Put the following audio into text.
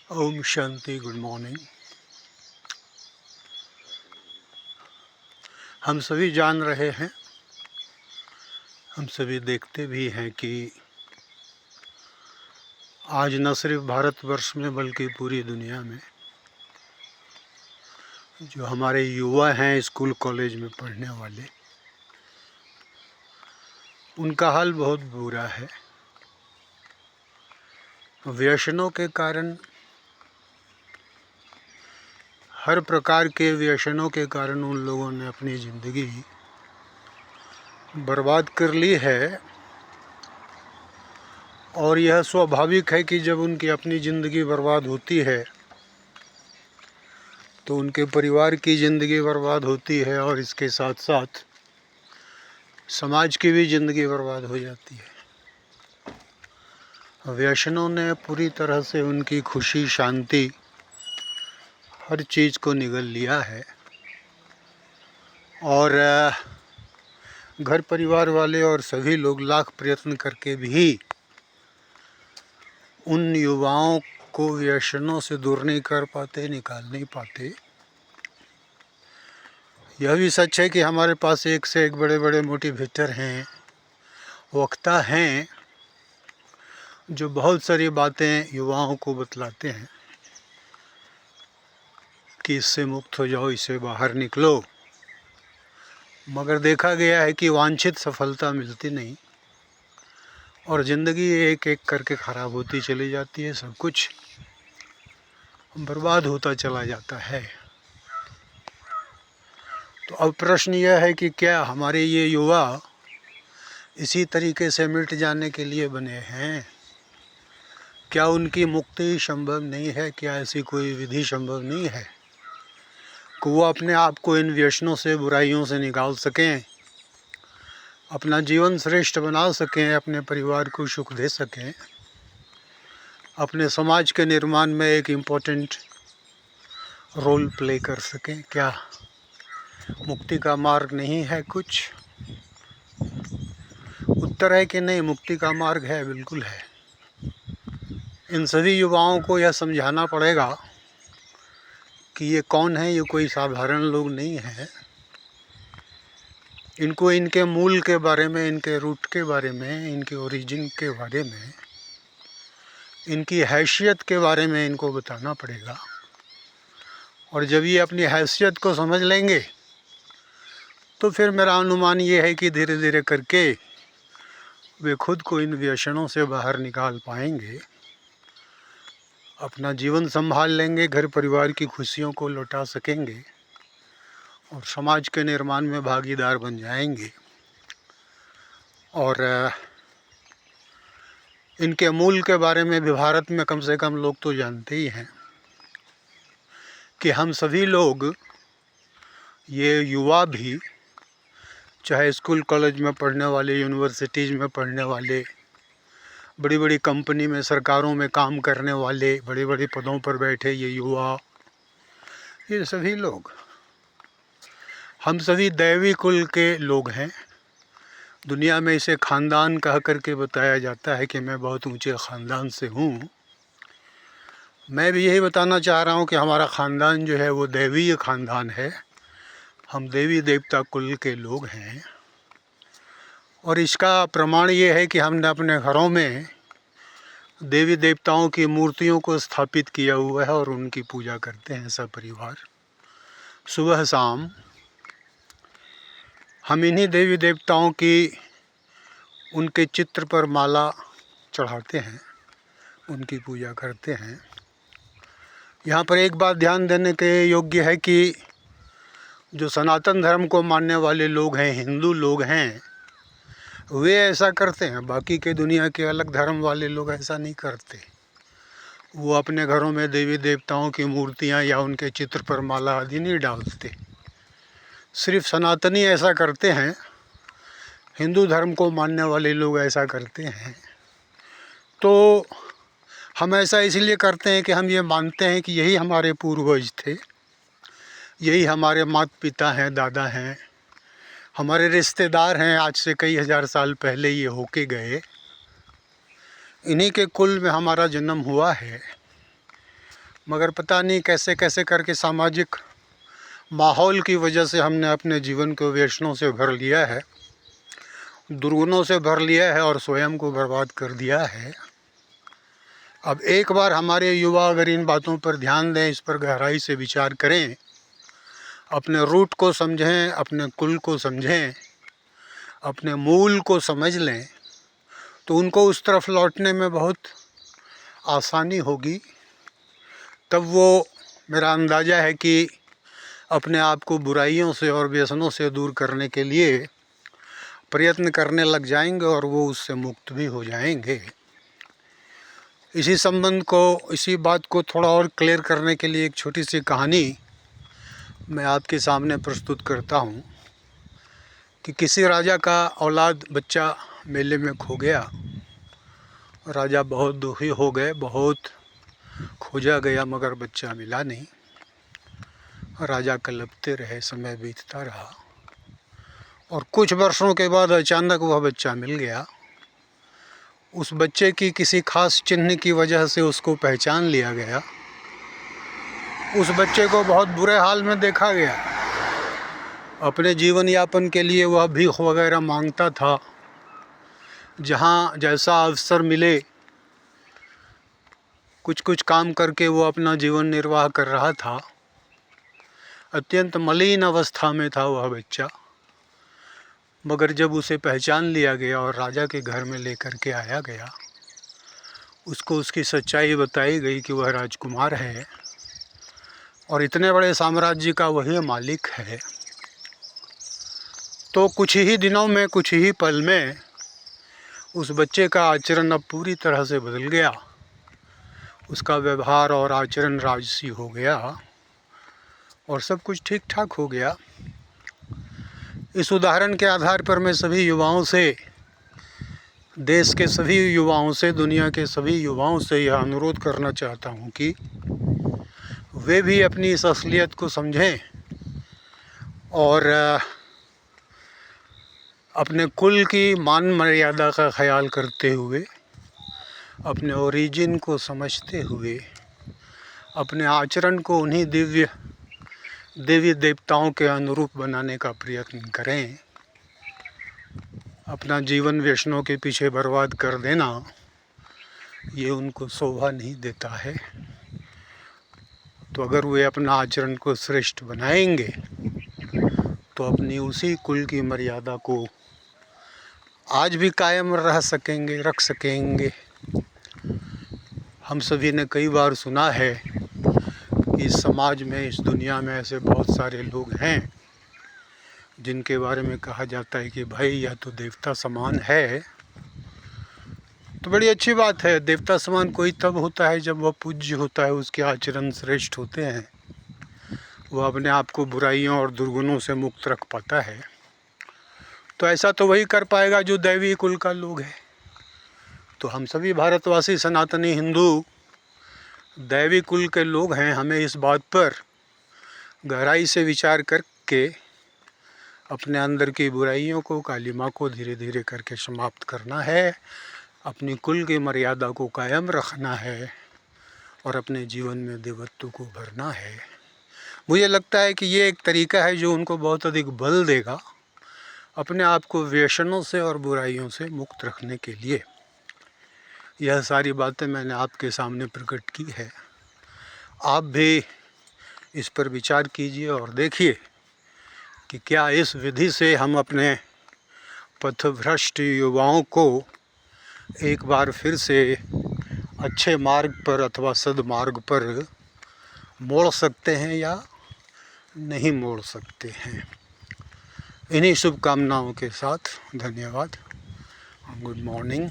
Om Shanti. Good morning. हम सभी जान रहे हैं, हम सभी देखते भी हैं कि आज न सिर्फ भारतवर्ष में बल्कि पूरी दुनिया में जो हमारे युवा हैं स्कूल कॉलेज में पढ़ने वाले, उनका हाल बहुत बुरा है। व्यसनों के कारण, हर प्रकार के व्यसनों के कारण उन लोगों ने अपनी ज़िंदगी बर्बाद कर ली है। और यह स्वाभाविक है कि जब उनकी अपनी ज़िंदगी बर्बाद होती है तो उनके परिवार की ज़िंदगी बर्बाद होती है और इसके साथ साथ समाज की भी ज़िंदगी बर्बाद हो जाती है। व्यसनों ने पूरी तरह से उनकी खुशी, शांति, हर चीज़ को निगल लिया है। और घर परिवार वाले और सभी लोग लाख प्रयत्न करके भी उन युवाओं को व्यसनों से दूर नहीं कर पाते, निकाल नहीं पाते। यह भी सच है कि हमारे पास एक से एक बड़े बड़े मोटिवेटर हैं, वक्ता हैं, जो बहुत सारी बातें युवाओं को बतलाते हैं कि इससे मुक्त हो जाओ, इससे बाहर निकलो। मगर देखा गया है कि वांछित सफलता मिलती नहीं और ज़िंदगी एक एक करके ख़राब होती चली जाती है, सब कुछ बर्बाद होता चला जाता है। तो अब प्रश्न यह है कि क्या हमारे ये युवा इसी तरीके से मिट जाने के लिए बने हैं? क्या उनकी मुक्ति संभव नहीं है? क्या ऐसी कोई विधि संभव नहीं है कि वो अपने आप को इन व्यसनों से, बुराइयों से निकाल सकें, अपना जीवन श्रेष्ठ बना सकें, अपने परिवार को सुख दे सकें, अपने समाज के निर्माण में एक इम्पोर्टेंट रोल प्ले कर सकें? क्या मुक्ति का मार्ग नहीं है कुछ? उत्तर है कि नहीं, मुक्ति का मार्ग है, बिल्कुल है। इन सभी युवाओं को यह समझाना पड़ेगा कि ये कौन है, ये कोई साधारण लोग नहीं है। इनको इनके मूल के बारे में, इनके रूट के बारे में, इनके ओरिजिन के बारे में, इनकी हैसियत के बारे में इनको बताना पड़ेगा। और जब ये अपनी हैसियत को समझ लेंगे तो फिर मेरा अनुमान ये है कि धीरे धीरे करके वे खुद को इन व्यसनों से बाहर निकाल पाएंगे, अपना जीवन संभाल लेंगे, घर परिवार की खुशियों को लौटा सकेंगे और समाज के निर्माण में भागीदार बन जाएंगे। और इनके मूल के बारे में भी भारत में कम से कम लोग तो जानते ही हैं कि हम सभी लोग, ये युवा भी, चाहे स्कूल कॉलेज में पढ़ने वाले, यूनिवर्सिटीज़ में पढ़ने वाले, बड़ी बड़ी कंपनी में, सरकारों में काम करने वाले, बड़े बड़े पदों पर बैठे ये युवा, ये सभी लोग, हम सभी दैवी कुल के लोग हैं। दुनिया में इसे ख़ानदान कह करके बताया जाता है कि मैं बहुत ऊंचे ख़ानदान से हूँ। मैं भी यही बताना चाह रहा हूँ कि हमारा ख़ानदान जो है वो दैवीय ख़ानदान है। हम देवी देवता कुल के लोग हैं। और इसका प्रमाण ये है कि हमने अपने घरों में देवी देवताओं की मूर्तियों को स्थापित किया हुआ है और उनकी पूजा करते हैं सब परिवार। सुबह शाम हम इन्हीं देवी देवताओं की, उनके चित्र पर माला चढ़ाते हैं, उनकी पूजा करते हैं। यहाँ पर एक बात ध्यान देने के योग्य है कि जो सनातन धर्म को मानने वाले लोग हैं, हिंदू लोग हैं, वे ऐसा करते हैं। बाकी के दुनिया के अलग धर्म वाले लोग ऐसा नहीं करते। वो अपने घरों में देवी देवताओं की मूर्तियाँ या उनके चित्र पर माला आदि नहीं डालते। सिर्फ सनातनी ऐसा करते हैं, हिंदू धर्म को मानने वाले लोग ऐसा करते हैं। तो हम ऐसा इसलिए करते हैं कि हम ये मानते हैं कि यही हमारे पूर्वज थे, यही हमारे माता पिता हैं, दादा हैं, हमारे रिश्तेदार हैं, आज से कई हज़ार साल पहले ये होके गए। इन्हीं के कुल में हमारा जन्म हुआ है। मगर पता नहीं कैसे कैसे करके सामाजिक माहौल की वजह से हमने अपने जीवन को व्यसनों से भर लिया है, दुर्गुणों से भर लिया है और स्वयं को बर्बाद कर दिया है। अब एक बार हमारे युवा अगर इन बातों पर ध्यान दें, इस पर गहराई से विचार करें, अपने रूट को समझें, अपने कुल को समझें, अपने मूल को समझ लें, तो उनको उस तरफ लौटने में बहुत आसानी होगी। तब वो, मेरा अंदाज़ा है कि अपने आप को बुराइयों से और व्यसनों से दूर करने के लिए प्रयत्न करने लग जाएंगे और वो उससे मुक्त भी हो जाएंगे। इसी संबंध को, इसी बात को थोड़ा और क्लियर करने के लिए एक छोटी सी कहानी मैं आपके सामने प्रस्तुत करता हूँ कि किसी राजा का औलाद बच्चा मेले में खो गया। राजा बहुत दुखी हो गए, बहुत खोजा गया मगर बच्चा मिला नहीं। राजा कलपते रहे, समय बीतता रहा और कुछ वर्षों के बाद अचानक वह बच्चा मिल गया। उस बच्चे की किसी खास चिन्ह की वजह से उसको पहचान लिया गया। उस बच्चे को बहुत बुरे हाल में देखा गया। अपने जीवन यापन के लिए वह भीख वगैरह मांगता था। जहाँ जैसा अवसर मिले कुछ कुछ काम करके वो अपना जीवन निर्वाह कर रहा था। अत्यंत मलिन अवस्था में था वह बच्चा, मगर जब उसे पहचान लिया गया और राजा के घर में लेकर के आया गया, उसको उसकी सच्चाई बताई गई कि वह राजकुमार है और इतने बड़े साम्राज्य का वही मालिक है। तो कुछ ही दिनों में, कुछ ही पल में उस बच्चे का आचरण अब पूरी तरह से बदल गया। उसका व्यवहार और आचरण राजसी हो गया और सब कुछ ठीक ठाक हो गया। इस उदाहरण के आधार पर मैं सभी युवाओं से, देश के सभी युवाओं से, दुनिया के सभी युवाओं से यह अनुरोध करना चाहता हूँ कि वे भी अपनी इस असलियत को समझें और अपने कुल की मान मर्यादा का ख्याल करते हुए, अपने ओरिजिन को समझते हुए, अपने आचरण को उन्हीं देवी देवताओं के अनुरूप बनाने का प्रयत्न करें। अपना जीवन व्यसनों के पीछे बर्बाद कर देना ये उनको शोभा नहीं देता है। तो अगर वे अपना आचरण को श्रेष्ठ बनाएंगे तो अपनी उसी कुल की मर्यादा को आज भी कायम रख सकेंगे। हम सभी ने कई बार सुना है कि इस समाज में, इस दुनिया में ऐसे बहुत सारे लोग हैं जिनके बारे में कहा जाता है कि भाई यह तो देवता समान है। तो बड़ी अच्छी बात है। देवता समान कोई तब होता है जब वह पूज्य होता है, उसके आचरण श्रेष्ठ होते हैं, वह अपने आप को बुराइयों और दुर्गुणों से मुक्त रख पाता है। तो ऐसा तो वही कर पाएगा जो दैवी कुल का लोग है। तो हम सभी भारतवासी, सनातनी हिंदू दैवी कुल के लोग हैं। हमें इस बात पर गहराई से विचार करके अपने अंदर की बुराइयों को, कालिमा को धीरे धीरे करके समाप्त करना है, अपनी कुल की मर्यादा को कायम रखना है और अपने जीवन में देवत्व को भरना है। मुझे लगता है कि ये एक तरीका है जो उनको बहुत अधिक बल देगा अपने आप को व्यसनों से और बुराइयों से मुक्त रखने के लिए। यह सारी बातें मैंने आपके सामने प्रकट की है। आप भी इस पर विचार कीजिए और देखिए कि क्या इस विधि से हम अपने पथभ्रष्ट युवाओं को एक बार फिर से अच्छे मार्ग पर अथवा सद्मार्ग पर मोड़ सकते हैं या नहीं मोड़ सकते हैं। इन्हीं शुभकामनाओं के साथ धन्यवाद। Good morning.